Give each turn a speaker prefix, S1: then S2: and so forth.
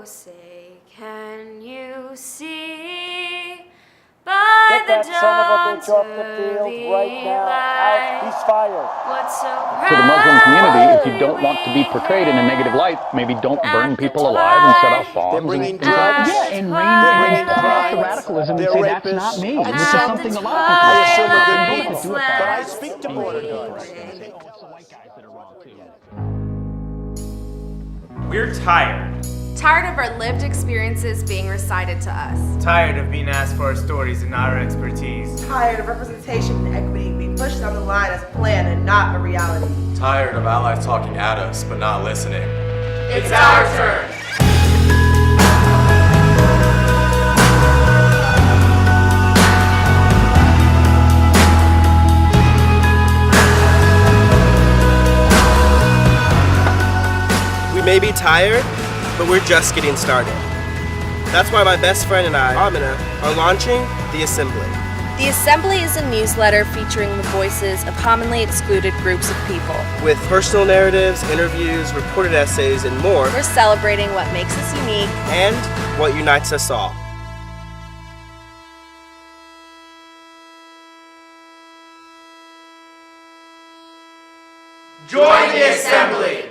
S1: say, can you see by
S2: Get
S1: the
S2: that son of a
S1: dawn's
S2: bitch off the field right now. Out. He's fired.
S1: What's so
S3: To the Muslim community, if you don't want to be portrayed in a negative light, maybe don't burn people alive and set off bombs.
S2: They're bringing
S3: and
S2: drugs.
S3: yeah, and
S2: They're bringing
S3: the
S2: crime.
S3: radicalism and
S2: They're
S3: say
S2: rapists.
S3: that's not me,
S2: And
S3: which is
S2: some,
S3: something a lot of
S2: I
S3: people
S2: assume, are good
S3: You don't
S2: people.
S3: have to do it
S2: But I
S3: by
S2: speak to border guards.
S4: We're tired.
S5: Tired of our lived experiences being recited to us.
S4: Tired of being asked for our stories and not our expertise.
S6: Tired of representation and equity being pushed down the line as a plan and not a reality.
S7: Tired of allies talking at us but not listening.
S4: It's our turn.
S8: We may be tired, but we're just getting started. That's why my best friend and I, Amina, are launching The Assembly.
S9: The Assembly is a newsletter featuring the voices of commonly excluded groups of people.
S8: With personal narratives, interviews, reported essays, and more.
S9: We're celebrating what makes us unique
S8: And what unites us all.
S4: Join the assembly.